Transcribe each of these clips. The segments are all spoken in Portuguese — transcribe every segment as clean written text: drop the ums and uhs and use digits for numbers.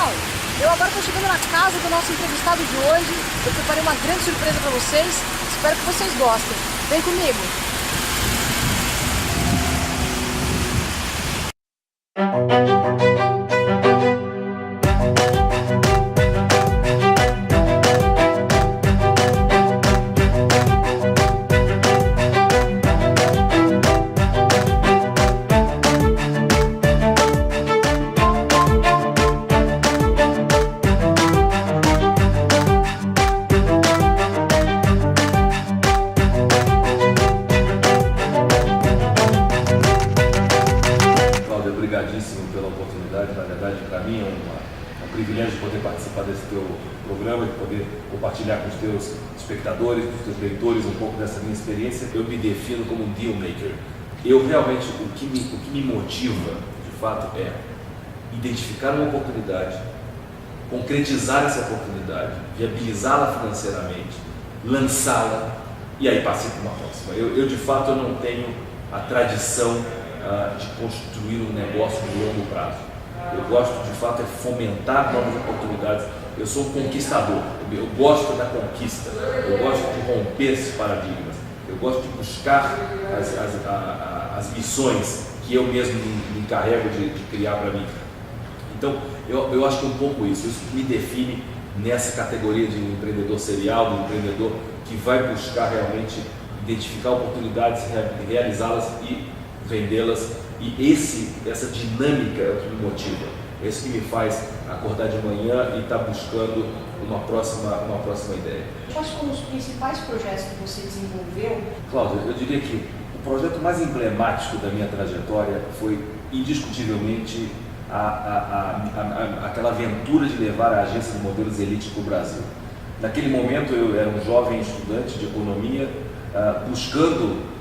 Pessoal, eu agora estou chegando na casa do nosso entrevistado de hoje. Eu preparei uma grande surpresa para vocês. Espero que vocês gostem. Vem comigo! Obrigadíssimo pela oportunidade. Na verdade, para mim é um privilégio poder participar desse teu programa e poder compartilhar com os teus espectadores, com os teus leitores um pouco dessa minha experiência. Eu me defino como um deal maker. Eu realmente, o que me motiva, de fato, é identificar uma oportunidade, concretizar essa oportunidade, viabilizá-la financeiramente, lançá-la e aí passei para uma próxima. Eu de fato, eu não tenho a tradição de construir um negócio de longo prazo. Eu gosto de fato é fomentar novas oportunidades. Eu sou um conquistador, eu gosto da conquista, eu gosto de romper esses paradigmas, eu gosto de buscar as missões que eu mesmo me encarrego de criar para mim. Então eu acho que é um pouco isso que me define nessa categoria de empreendedor serial, de empreendedor que vai buscar realmente identificar oportunidades, realizá-las e vendê-las, e essa dinâmica é o que me motiva, é isso que me faz acordar de manhã e estar buscando uma próxima ideia. Quais foram os principais projetos que você desenvolveu? Cláudio, eu diria que o projeto mais emblemático da minha trajetória foi indiscutivelmente aquela aventura de levar a agência de modelos Elite para o Brasil. Naquele momento eu era um jovem estudante de economia, buscando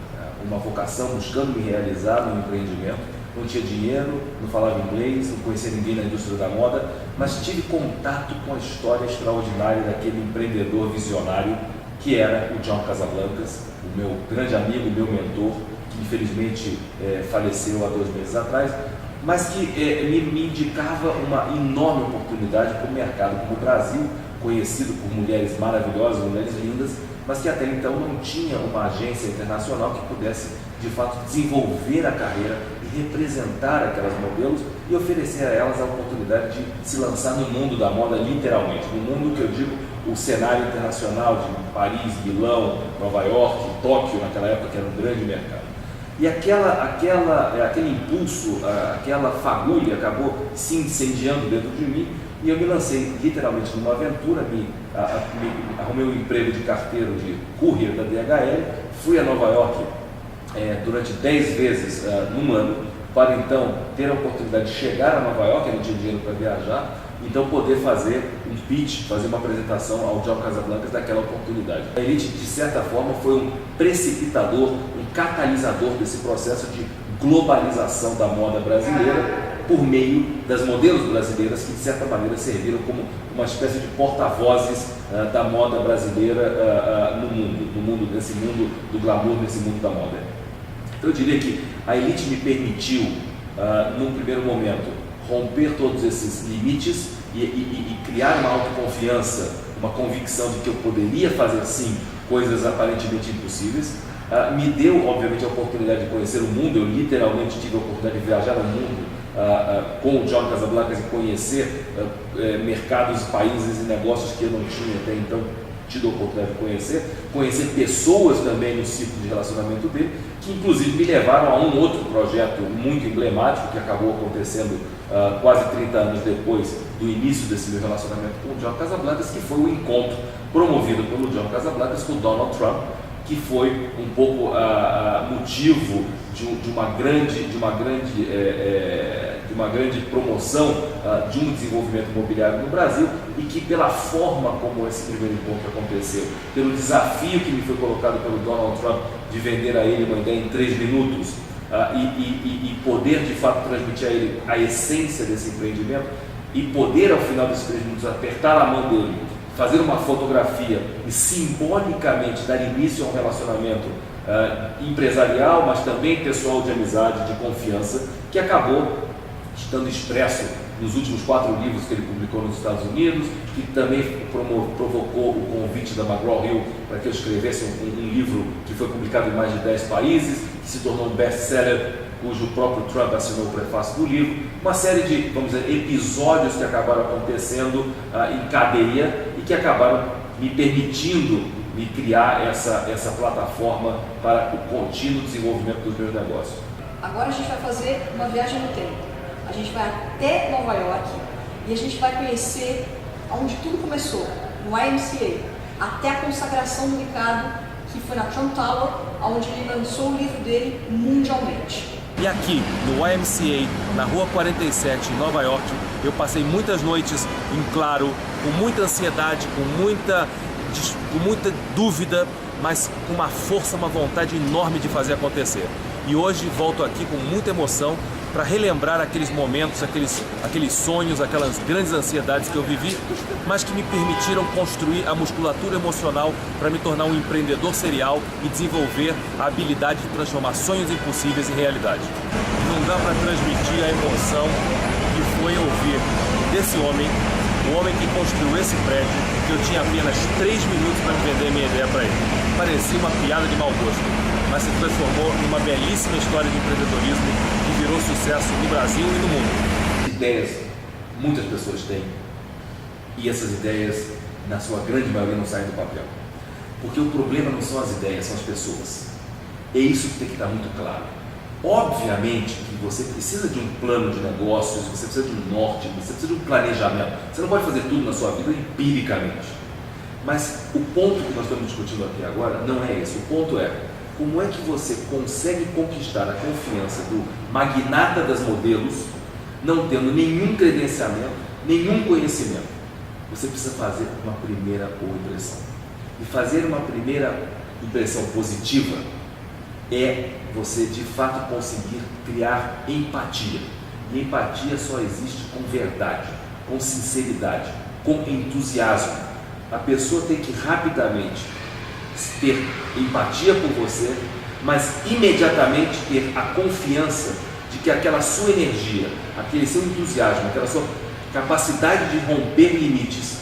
uma vocação, buscando me realizar no empreendimento. Não tinha dinheiro, não falava inglês, não conhecia ninguém na indústria da moda, mas tive contato com a história extraordinária daquele empreendedor visionário que era o John Casablancas, o meu grande amigo, meu mentor, que infelizmente faleceu há 2 meses atrás, mas que me indicava uma enorme oportunidade para o mercado como o Brasil, conhecido por mulheres maravilhosas, mulheres lindas, mas que até então não tinha uma agência internacional que pudesse, de fato, desenvolver a carreira e representar aquelas modelos e oferecer a elas a oportunidade de se lançar no mundo da moda, literalmente, no mundo que eu digo, o cenário internacional de Paris, Milão, Nova York, Tóquio, naquela época, que era um grande mercado. E aquele impulso, aquela fagulha acabou se incendiando dentro de mim, e eu me lancei literalmente numa aventura, arrumei um emprego de carteiro de courier da DHL, fui a Nova York durante 10 vezes num ano, para então ter a oportunidade de chegar a Nova York, eu não tinha dinheiro para viajar, então poder fazer um pitch, fazer uma apresentação ao John Casablancas daquela oportunidade. A Elite, de certa forma, foi um precipitador, um catalisador desse processo de globalização da moda brasileira, por meio das modelos brasileiras que de certa maneira serviram como uma espécie de porta-vozes da moda brasileira nesse mundo do glamour, nesse mundo da moda. Então eu diria que a Elite me permitiu, num primeiro momento, romper todos esses limites e criar uma autoconfiança, uma convicção de que eu poderia fazer sim coisas aparentemente impossíveis. Me deu, obviamente, a oportunidade de conhecer o mundo. Eu literalmente tive a oportunidade de viajar no mundo com o John Casablancas e conhecer mercados, países e negócios que eu não tinha até então tido a oportunidade de conhecer pessoas também no ciclo de relacionamento dele, que inclusive me levaram a um outro projeto muito emblemático que acabou acontecendo quase 30 anos depois do início desse meu relacionamento com o John Casablancas, que foi o encontro promovido pelo John Casablancas com o Donald Trump, que foi um pouco motivo de uma grande promoção de um desenvolvimento imobiliário no Brasil, e que pela forma como esse primeiro encontro aconteceu, pelo desafio que me foi colocado pelo Donald Trump de vender a ele uma ideia em 3 minutos e poder de fato transmitir a ele a essência desse empreendimento e poder ao final desses 3 minutos apertar a mão dele, fazer uma fotografia e simbolicamente dar início a um relacionamento empresarial, mas também pessoal, de amizade, de confiança, que acabou estando expresso nos últimos 4 livros que ele publicou nos Estados Unidos, que também provocou o convite da McGraw-Hill para que eu escrevesse um livro que foi publicado em mais de 10 países, que se tornou um best-seller, cujo próprio Trump assinou o prefácio do livro. Uma série de, vamos dizer, episódios que acabaram acontecendo em cadeia e que acabaram me permitindo me criar essa plataforma para o contínuo desenvolvimento dos meus negócios. Agora a gente vai fazer uma viagem no tempo. A gente vai até Nova York e a gente vai conhecer onde tudo começou, no YMCA, até a consagração do Ricardo, que foi na Trump Tower, onde ele lançou o livro dele mundialmente. E aqui, no YMCA, na Rua 47, em Nova York, eu passei muitas noites em claro, com muita ansiedade, com muita dúvida, mas com uma força, uma vontade enorme de fazer acontecer. E hoje volto aqui com muita emoção para relembrar aqueles momentos, aqueles sonhos, aquelas grandes ansiedades que eu vivi, mas que me permitiram construir a musculatura emocional para me tornar um empreendedor serial e desenvolver a habilidade de transformar sonhos impossíveis em realidade. Não dá para transmitir a emoção que foi ouvir desse homem, o homem que construiu esse prédio, que eu tinha apenas 3 minutos para vender minha ideia para ele. Parecia uma piada de mau gosto, mas se transformou numa belíssima história de empreendedorismo que virou sucesso no Brasil e no mundo. Ideias muitas pessoas têm, e essas ideias, na sua grande maioria, não saem do papel. Porque o problema não são as ideias, são as pessoas. É isso que tem que estar muito claro. Obviamente que você precisa de um plano de negócios, você precisa de um norte, você precisa de um planejamento. Você não pode fazer tudo na sua vida empiricamente. Mas o ponto que nós estamos discutindo aqui agora não é esse. O ponto é como é que você consegue conquistar a confiança do magnata das modelos, não tendo nenhum credenciamento, nenhum conhecimento. Você precisa fazer uma primeira boa impressão. E fazer uma primeira impressão positiva é você de fato conseguir criar empatia. E empatia só existe com verdade, com sinceridade, com entusiasmo. A pessoa tem que rapidamente ter empatia por você, mas imediatamente ter a confiança de que aquela sua energia, aquele seu entusiasmo, aquela sua capacidade de romper limites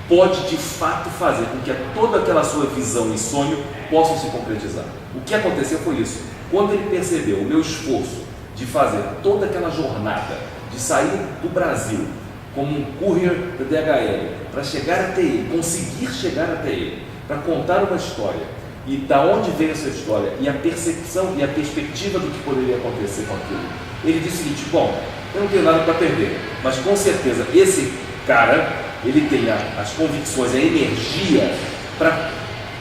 pode de fato fazer com que toda aquela sua visão e sonho possam se concretizar. O que aconteceu foi isso. Quando ele percebeu o meu esforço de fazer toda aquela jornada, de sair do Brasil como um courier da DHL, para chegar até ele, conseguir chegar até ele, para contar uma história, e da onde veio essa história, e a percepção e a perspectiva do que poderia acontecer com aquilo, ele disse o seguinte: bom, eu não tenho nada para perder, mas com certeza esse cara, ele tem as convicções, a energia para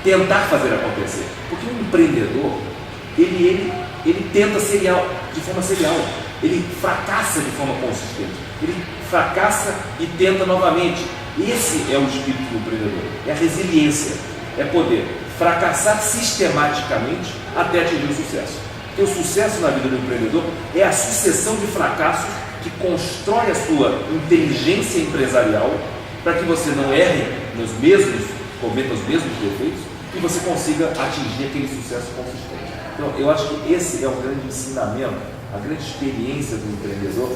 tentar fazer acontecer. Porque um empreendedor, ele tenta de forma serial, ele fracassa de forma consistente, ele fracassa e tenta novamente. Esse é o espírito do empreendedor, é a resiliência, é poder fracassar sistematicamente até atingir o sucesso. Porque o sucesso na vida do empreendedor é a sucessão de fracassos que constrói a sua inteligência empresarial para que você não erre cometa os mesmos defeitos e você consiga atingir aquele sucesso consistente. Então, eu acho que esse é o grande ensinamento, a grande experiência do empreendedor,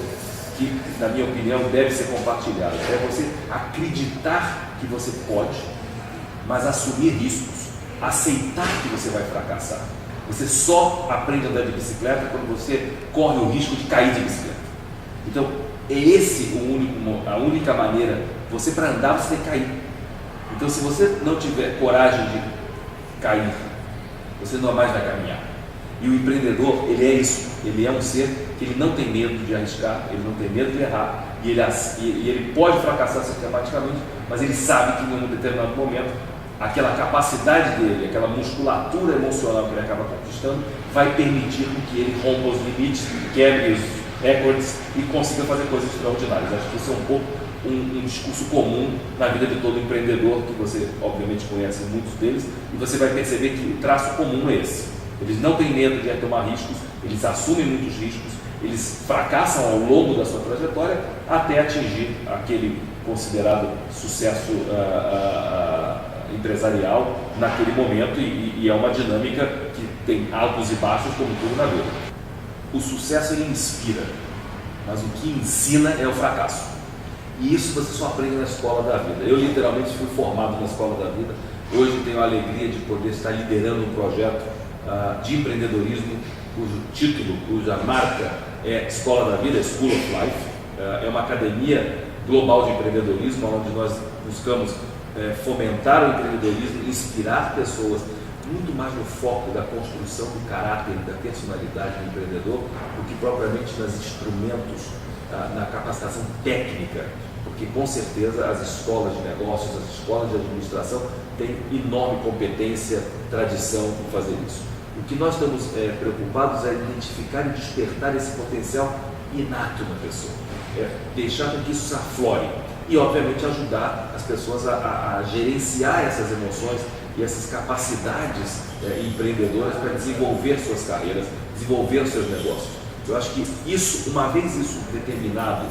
que, na minha opinião, deve ser compartilhada. É você acreditar que você pode, mas assumir riscos, aceitar que você vai fracassar. Você só aprende a andar de bicicleta quando você corre o risco de cair de bicicleta. Então, é a única maneira. Você, para andar, você tem que cair. Então, se você não tiver coragem de cair, você não mais vai caminhar. E o empreendedor, ele é isso. Ele é um ser que ele não tem medo de arriscar, ele não tem medo de errar, e ele pode fracassar sistematicamente, mas ele sabe que em um determinado momento aquela capacidade dele, aquela musculatura emocional que ele acaba conquistando, vai permitir que ele rompa os limites, quebre os recordes e consiga fazer coisas extraordinárias. Acho que isso é um pouco um discurso comum na vida de todo empreendedor, que você obviamente conhece muitos deles, e você vai perceber que o traço comum é esse. Eles não têm medo de tomar riscos, eles assumem muitos riscos, eles fracassam ao longo da sua trajetória até atingir aquele considerado sucesso empresarial naquele momento, e é uma dinâmica que tem altos e baixos como tudo na vida. O sucesso, ele inspira, mas o que ensina é o fracasso. E isso você só aprende na escola da vida. Eu literalmente fui formado na escola da vida. Hoje tenho a alegria de poder estar liderando um projeto de empreendedorismo cujo título, cuja marca é Escola da Vida, School of Life. É uma academia global de empreendedorismo, onde nós buscamos fomentar o empreendedorismo, inspirar pessoas muito mais no foco da construção do caráter e da personalidade do empreendedor do que propriamente nos instrumentos, na capacitação técnica, porque com certeza as escolas de negócios, as escolas de administração têm enorme competência, tradição em fazer isso. O que nós estamos preocupados é identificar e despertar esse potencial inato na pessoa, deixar com que isso se aflore e obviamente ajudar as pessoas a gerenciar essas emoções e essas capacidades empreendedoras para desenvolver suas carreiras, desenvolver seus negócios. Eu acho que isso, uma vez isso determinado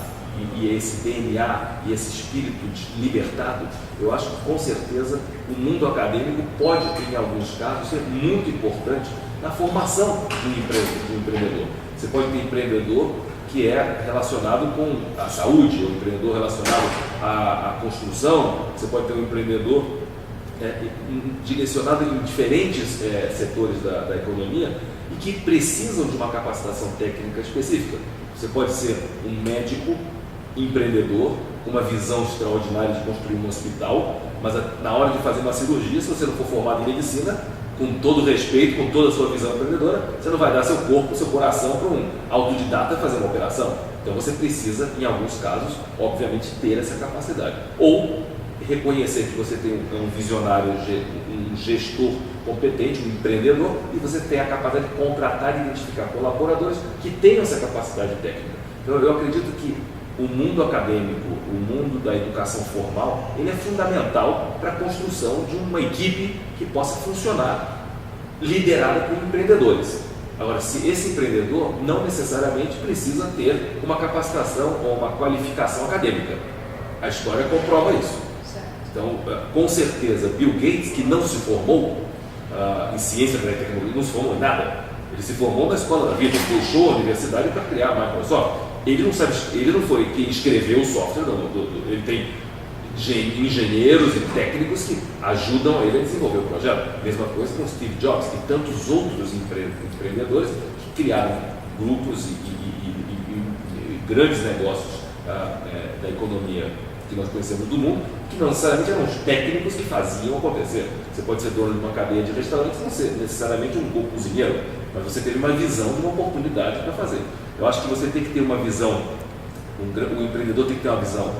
e esse DNA e esse espírito libertado, eu acho que com certeza o mundo acadêmico pode, em alguns casos, ser muito importante na formação do empreendedor. Você pode ter empreendedor que é relacionado com a saúde, ou empreendedor relacionado à construção, você pode ter um empreendedor direcionado em diferentes setores da economia e que precisam de uma capacitação técnica específica. Você pode ser um médico empreendedor com uma visão extraordinária de construir um hospital, mas na hora de fazer uma cirurgia, se você não for formado em medicina, com todo o respeito, com toda a sua visão empreendedora, você não vai dar seu corpo, seu coração para um autodidata fazer uma operação. Então você precisa, em alguns casos, obviamente, ter essa capacidade. Ou reconhecer que você tem um visionário, um gestor competente, um empreendedor, e você tem a capacidade de contratar e identificar colaboradores que tenham essa capacidade técnica. Então eu acredito que o mundo acadêmico, o mundo da educação formal, ele é fundamental para a construção de uma equipe que possa funcionar liderada por empreendedores. Agora, se esse empreendedor não necessariamente precisa ter uma capacitação ou uma qualificação acadêmica, a história comprova isso. Então, com certeza, Bill Gates, que não se formou em ciência e tecnologia, não se formou em nada, ele se formou na escola da vida, deixou a universidade para criar a Microsoft. Ele não foi quem escreveu o software, ele tem engenheiros e técnicos que ajudam ele a desenvolver o projeto. Mesma coisa com Steve Jobs e tantos outros empreendedores que criaram grupos e grandes negócios da economia que nós conhecemos do mundo, que não necessariamente eram os técnicos que faziam acontecer. Você pode ser dono de uma cadeia de restaurantes, não ser necessariamente um bom cozinheiro, mas você teve uma visão de uma oportunidade para fazer. Eu acho que você tem que ter uma visão, o empreendedor tem que ter uma visão,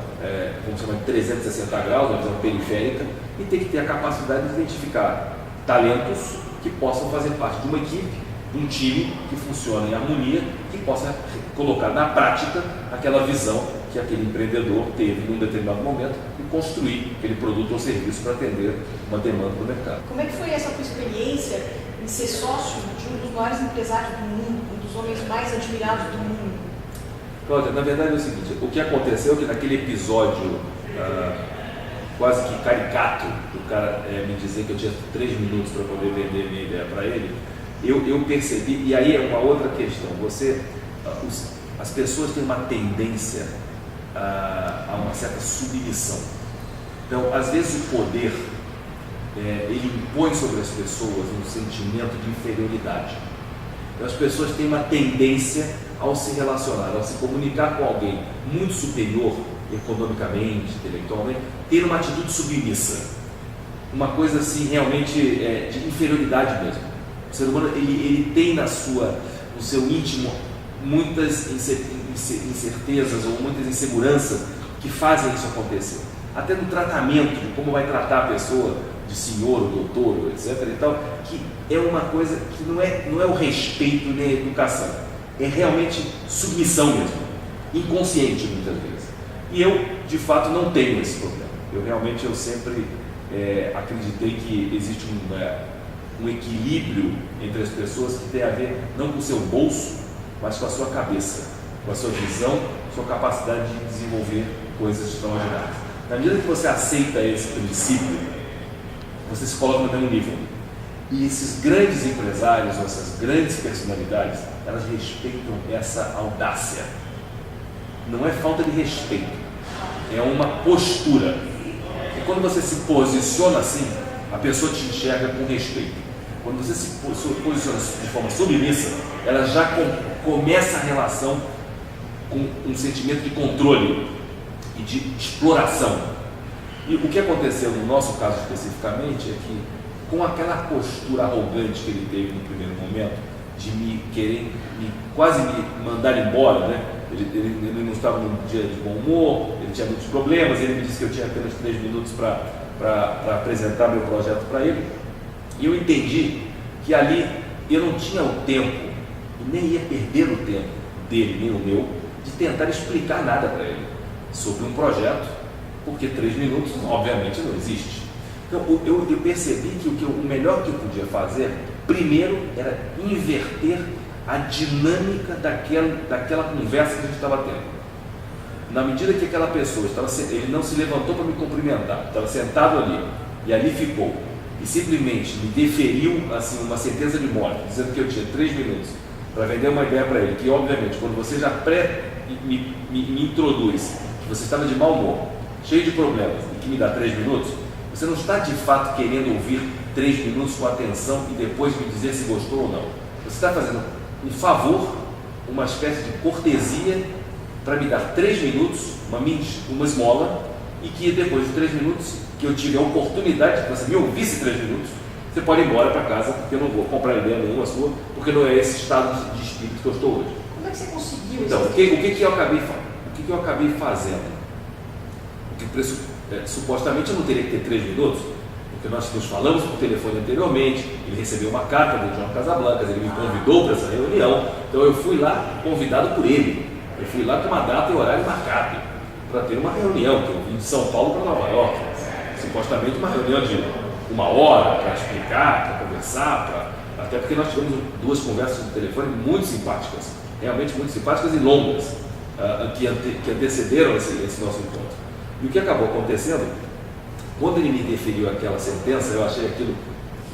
vamos chamar de 360 graus, uma visão periférica, e tem que ter a capacidade de identificar talentos que possam fazer parte de uma equipe, de um time que funcione em harmonia, que possa colocar na prática aquela visão que aquele empreendedor teve num determinado momento e construir aquele produto ou serviço para atender uma demanda do mercado. Como é que foi essa tua experiência em ser sócio de um dos maiores empresários do mundo, um dos homens mais admirados do mundo? Cláudia, na verdade é o seguinte, o que aconteceu é que naquele episódio quase que caricato, do cara me dizer que eu tinha 3 minutos para poder vender minha ideia para ele, eu percebi, e aí é uma outra questão, as pessoas têm uma tendência a uma certa submissão. Então, às vezes o poder, ele impõe sobre as pessoas um sentimento de inferioridade. Então, as pessoas têm uma tendência ao se relacionar, ao se comunicar com alguém muito superior, economicamente, intelectualmente, ter uma atitude submissa. Uma coisa assim, realmente, de inferioridade mesmo. O ser humano, ele tem no seu íntimo muitas incertezas ou muitas inseguranças que fazem isso acontecer. Até no tratamento, de como vai tratar a pessoa, de senhor, ou doutor, etc. e tal, que é uma coisa que não é o respeito nem a educação, é realmente submissão mesmo, inconsciente muitas vezes. E eu, de fato, não tenho esse problema. Eu sempre acreditei que existe um equilíbrio entre as pessoas que tem a ver não com o seu bolso, mas com a sua cabeça, com a sua visão, sua capacidade de desenvolver coisas extraordinárias. Na medida que você aceita esse princípio, você se coloca no mesmo nível. E esses grandes empresários, essas grandes personalidades, elas respeitam essa audácia. não é falta de respeito, é uma postura. E quando você se posiciona assim, a pessoa te enxerga com respeito. Quando você se posiciona de forma submissa, ela já começa a relação com um sentimento de controle e de exploração. E o que aconteceu no nosso caso especificamente é que, com aquela postura arrogante que ele teve no primeiro momento, de quase me mandar embora, né? Ele não estava num dia de bom humor, ele tinha muitos problemas, ele me disse que eu tinha apenas 3 minutos para apresentar meu projeto para ele. E eu entendi que ali eu não tinha o tempo, e nem ia perder o tempo dele, nem o meu, de tentar explicar nada para ele sobre um projeto, porque 3 minutos, obviamente, não existe. Então, eu percebi que o melhor que eu podia fazer, primeiro, era inverter a dinâmica daquela conversa que a gente estava tendo. Na medida que aquela pessoa ele não se levantou para me cumprimentar, estava sentado ali, e ali ficou, e simplesmente me deferiu assim, uma sentença de morte, dizendo que eu tinha 3 minutos para vender uma ideia para ele, que obviamente, quando você já me introduz, que você estava de mau humor, cheio de problemas, e que me dá 3 minutos, você não está de fato querendo ouvir 3 minutos com atenção e depois me dizer se gostou ou não. Você está fazendo um favor, uma espécie de cortesia, para me dar 3 minutos, uma esmola, e que depois de 3 minutos, que eu tive a oportunidade de você me ouvisse 3 minutos, você pode ir embora para casa, porque eu não vou comprar ideia nenhuma sua, porque não é esse estado de espírito que eu estou hoje. Como é que você conseguiu isso? Então, o que eu acabei fazendo? Supostamente eu não teria que ter 3 minutos, porque nós nos falamos por telefone anteriormente, ele recebeu uma carta do João Casablancas, ele me convidou para essa reunião, então eu fui lá convidado por ele, eu fui lá com uma data e horário marcado, para ter uma reunião, que eu vim de São Paulo para Nova York, supostamente uma reunião de 1 hora, para explicar, para conversar, até porque nós tivemos 2 conversas no telefone muito simpáticas, realmente muito simpáticas e longas, que antecederam esse nosso encontro. E o que acabou acontecendo, quando ele me deferiu aquela sentença, eu achei aquilo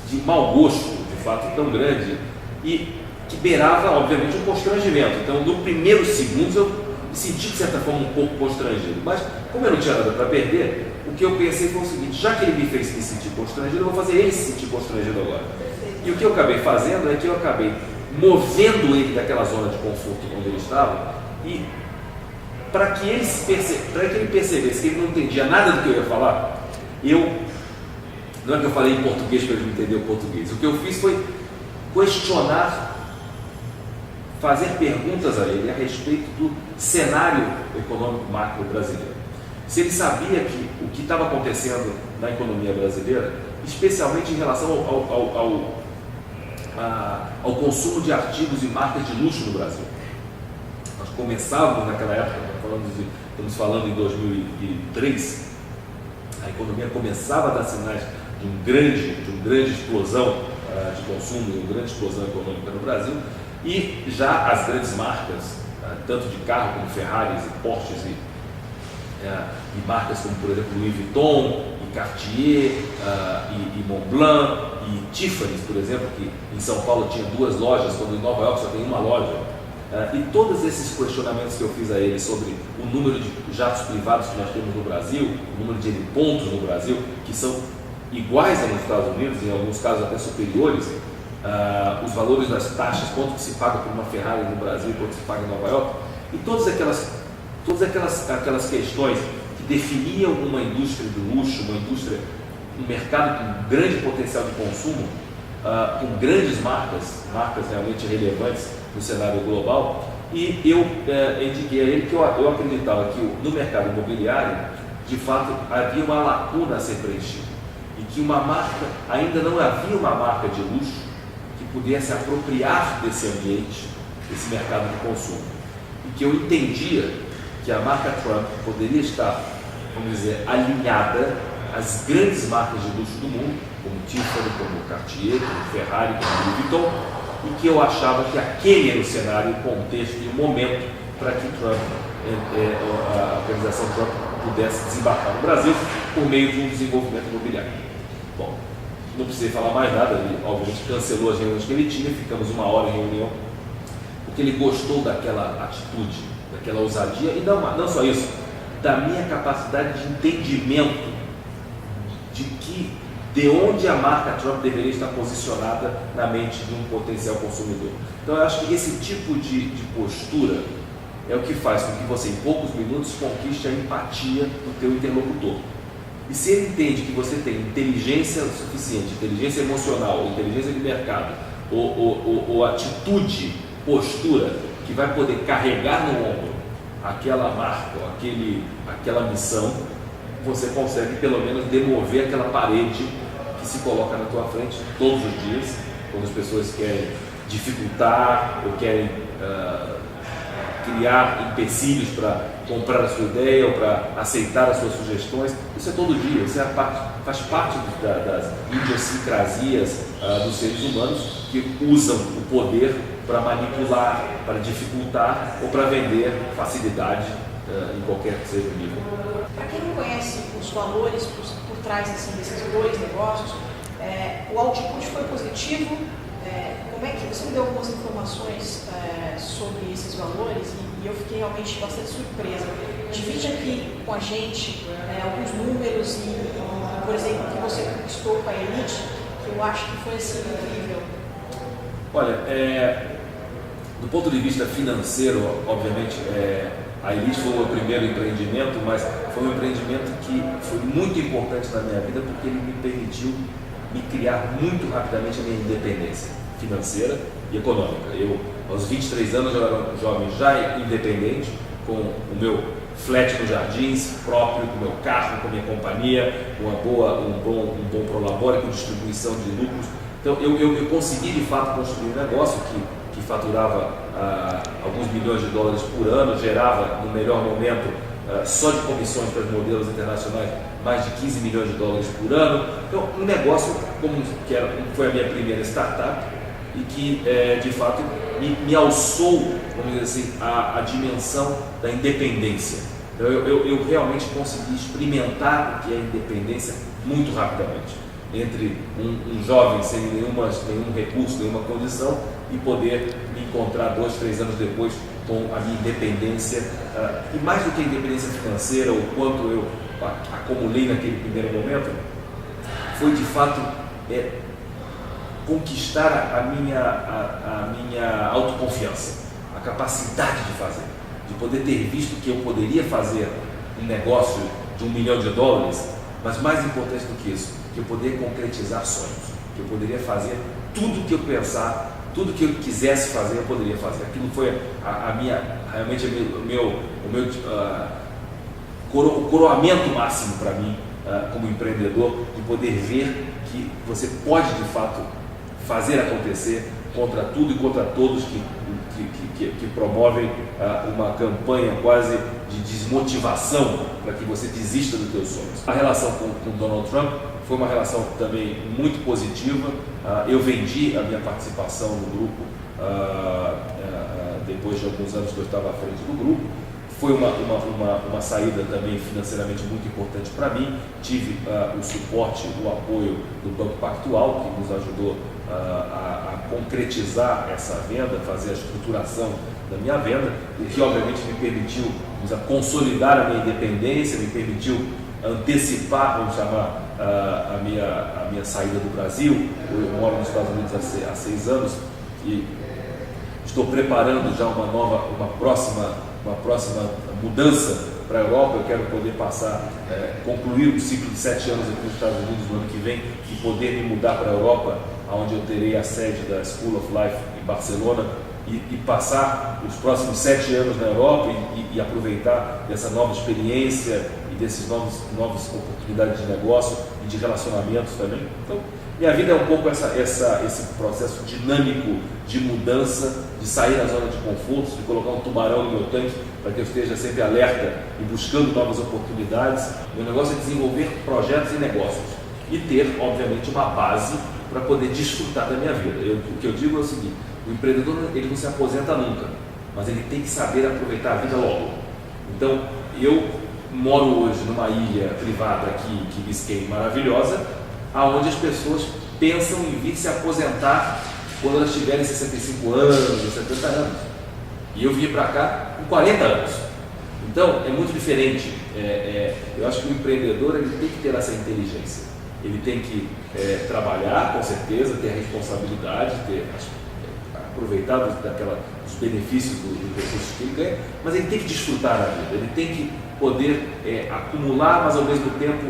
de mau gosto, de fato tão grande, e que beirava, obviamente, um constrangimento. Então, no primeiro segundo, eu me senti, de certa forma, um pouco constrangido. Mas, como eu não tinha nada para perder, o que eu pensei foi o seguinte: já que ele me fez me sentir constrangido, eu vou fazer ele se sentir constrangido agora. E o que eu acabei fazendo é que eu acabei movendo ele daquela zona de conforto onde ele estava, e para que ele percebesse que ele não entendia nada do que eu ia falar, não é que eu falei em português para ele entender o português, o que eu fiz foi questionar, fazer perguntas a ele a respeito do cenário econômico macro brasileiro. Se ele sabia o que estava acontecendo na economia brasileira, especialmente em relação ao consumo de artigos e marcas de luxo no Brasil. Nós começávamos naquela época, estamos falando em 2003, a economia começava a dar sinais de uma grande explosão de consumo, de uma grande explosão econômica no Brasil, e já as grandes marcas, tanto de carro como Ferraris e Porsches e marcas como, por exemplo, Louis Vuitton, e Cartier, e Montblanc, e Tiffany's, por exemplo, que em São Paulo tinha 2 lojas, quando em Nova York só tem 1 loja. E todos esses questionamentos que eu fiz a ele sobre o número de jatos privados que nós temos no Brasil, o número de helipontos no Brasil, que são iguais aos Estados Unidos, em alguns casos até superiores, os valores das taxas, quanto que se paga por uma Ferrari no Brasil e quanto se paga em Nova York, e todas aquelas questões que definiam uma indústria do luxo, um mercado com grande potencial de consumo, com grandes marcas realmente relevantes no cenário global, e eu indiquei a ele que eu acreditava que no mercado imobiliário, de fato, havia uma lacuna a ser preenchida, e que ainda não havia uma marca de luxo que pudesse apropriar desse ambiente, desse mercado de consumo, e que eu entendia que a marca Trump poderia estar, vamos dizer, alinhada às grandes marcas de luxo do mundo, como Tiffany, como Cartier, como Ferrari, como Louis Vuitton, e que eu achava que aquele era o cenário, o contexto e o momento para que a organização Trump pudesse desembarcar no Brasil por meio de um desenvolvimento imobiliário. Bom, não precisei falar mais nada, ele obviamente cancelou as reuniões que ele tinha, ficamos 1 hora em reunião, porque ele gostou daquela atitude, aquela ousadia, e não só isso, da minha capacidade de entendimento de onde a marca Trump deveria estar posicionada na mente de um potencial consumidor. Então eu acho que esse tipo de postura é o que faz com que você, em poucos minutos, conquiste a empatia do teu interlocutor. E se ele entende que você tem inteligência suficiente, inteligência emocional, inteligência de mercado, ou atitude, postura, que vai poder carregar no ombro aquela marca, aquela missão, você consegue pelo menos demover aquela parede que se coloca na tua frente todos os dias, quando as pessoas querem dificultar ou querem criar empecilhos para comprar a sua ideia ou para aceitar as suas sugestões. Isso é todo dia, isso faz parte das idiosincrasias dos seres humanos que usam o poder para manipular, para dificultar ou para vender facilidade em qualquer que seja o nível. Para quem não conhece os valores por trás assim, desses dois negócios, o output foi positivo. Como é que você me deu algumas informações sobre esses valores e eu fiquei realmente bastante surpresa. Divide aqui com a gente alguns números e, por exemplo, o que você conquistou com a Elite, que eu acho que foi assim incrível. Olha, do ponto de vista financeiro, obviamente, a Elite foi o meu primeiro empreendimento, mas foi um empreendimento que foi muito importante na minha vida porque ele me permitiu me criar muito rapidamente a minha independência financeira e econômica. Eu, aos 23 anos, eu era um jovem já independente, com o meu flat nos Jardins próprio, com o meu carro, com a minha companhia, com um bom prolabore, com distribuição de lucros. Então eu consegui de fato construir um negócio que faturava alguns milhões de dólares por ano, gerava no melhor momento só de comissões para os modelos internacionais mais de 15 milhões de dólares por ano. Então um negócio foi a minha primeira startup e que de fato me alçou, vamos dizer assim, a dimensão da independência. Então, eu realmente consegui experimentar o que é a independência muito rapidamente, entre um jovem sem nenhum recurso, nenhuma condição, e poder me encontrar 2, 3 anos depois com a minha independência, e mais do que a independência financeira, o quanto eu acumulei naquele primeiro momento, foi de fato conquistar a minha autoconfiança, a capacidade de fazer, de poder ter visto que eu poderia fazer um negócio de $1 milhão, mas mais importante do que isso, que eu poderia concretizar sonhos, que eu poderia fazer tudo que eu pensar, tudo que eu quisesse fazer, eu poderia fazer. Aquilo foi realmente o coroamento máximo para mim como empreendedor, de poder ver que você pode de fato fazer acontecer contra tudo e contra todos que promovem uma campanha quase de desmotivação para que você desista dos teus sonhos. A relação com Donald Trump foi uma relação também muito positiva. Eu vendi a minha participação no grupo depois de alguns anos que eu estava à frente do grupo. Foi uma saída também financeiramente muito importante para mim. Tive o suporte, o apoio do Banco Pactual, que nos ajudou a concretizar essa venda, fazer a estruturação da minha venda, o que obviamente me permitiu consolidar a minha independência, me permitiu antecipar, vamos chamar, a minha saída do Brasil. Eu moro nos Estados Unidos há 6 anos e estou preparando já uma próxima mudança para a Europa. Eu quero poder concluir o ciclo de 7 anos aqui nos Estados Unidos no ano que vem e poder me mudar para a Europa, onde eu terei a sede da School of Life em Barcelona, e passar os próximos 7 anos na Europa e aproveitar dessa nova experiência e desses novas oportunidades de negócio e de relacionamentos também. Então, minha vida é um pouco esse processo dinâmico de mudança, de sair da zona de conforto, de colocar um tubarão no meu tanque para que eu esteja sempre alerta e buscando novas oportunidades. Meu negócio é desenvolver projetos e negócios e ter, obviamente, uma base para poder desfrutar da minha vida. O que eu digo é o seguinte: o empreendedor ele não se aposenta nunca, mas ele tem que saber aproveitar a vida logo. Então, eu moro hoje numa ilha privada aqui em Key Biscayne maravilhosa, aonde as pessoas pensam em vir se aposentar quando elas tiverem 65 anos, 70 anos. E eu vim para cá com 40 anos. Então, é muito diferente. Eu acho que o empreendedor ele tem que ter essa inteligência. Ele tem que trabalhar, com certeza, ter a responsabilidade, aproveitar dos benefícios do recurso que ele ganha, mas ele tem que desfrutar da vida, ele tem que poder acumular, mas ao mesmo tempo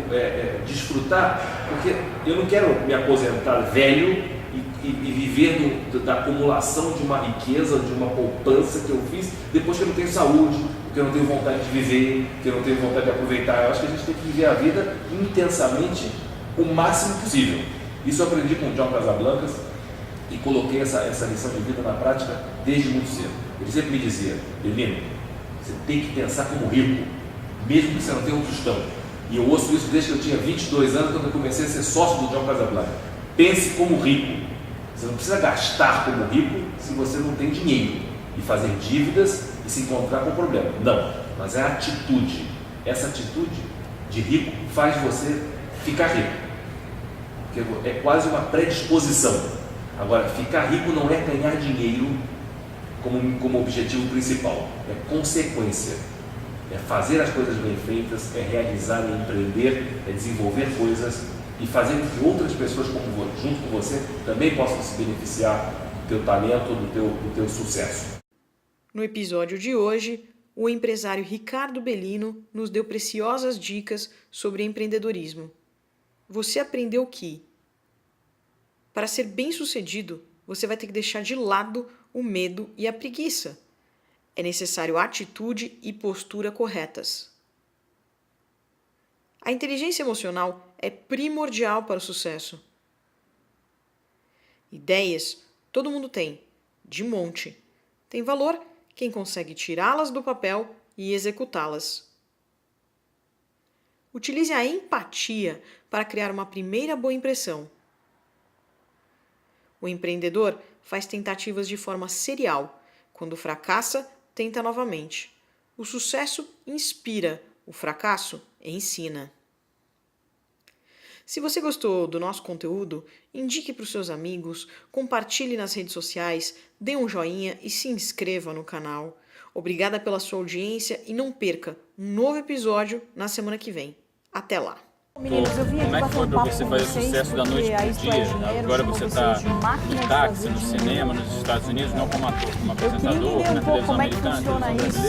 desfrutar, porque eu não quero me aposentar velho e viver da acumulação de uma riqueza, de uma poupança que eu fiz, depois que eu não tenho saúde, que eu não tenho vontade de viver, que eu não tenho vontade de aproveitar. Eu acho que a gente tem que viver a vida intensamente, o máximo possível. Isso eu aprendi com o John Casablancas e coloquei essa lição de vida na prática desde muito cedo. Ele sempre me dizia: Belino, você tem que pensar como rico, mesmo que você não tenha um tostão. E eu ouço isso desde que eu tinha 22 anos, quando eu comecei a ser sócio do John Casablancas. Pense como rico. Você não precisa gastar como rico se você não tem dinheiro e fazer dívidas e se encontrar com problema. Não, mas é a atitude. Essa atitude de rico faz você ficar rico. Porque é quase uma predisposição. Agora, ficar rico não é ganhar dinheiro como objetivo principal. É consequência. É fazer as coisas bem feitas, é realizar, é empreender, é desenvolver coisas e fazer com que outras pessoas junto com você também possam se beneficiar do teu talento, do teu sucesso. No episódio de hoje, o empresário Ricardo Belino nos deu preciosas dicas sobre empreendedorismo. Você aprendeu que, para ser bem-sucedido, você vai ter que deixar de lado o medo e a preguiça. É necessário atitude e postura corretas. A inteligência emocional é primordial para o sucesso. Ideias todo mundo tem, de monte. Tem valor quem consegue tirá-las do papel e executá-las. Utilize a empatia para criar uma primeira boa impressão. O empreendedor faz tentativas de forma serial. Quando fracassa, tenta novamente. O sucesso inspira, o fracasso ensina. Se você gostou do nosso conteúdo, indique para os seus amigos, compartilhe nas redes sociais, dê um joinha e se inscreva no canal. Obrigada pela sua audiência e não perca um novo episódio na semana que vem. Até lá! Meninos, eu vim aqui bater um papo com vocês, sucesso da noite pro dia. Agora você está no táxi, no cinema, nos Estados Unidos, não como ator, como apresentador, na televisão americana, na televisão brasileira.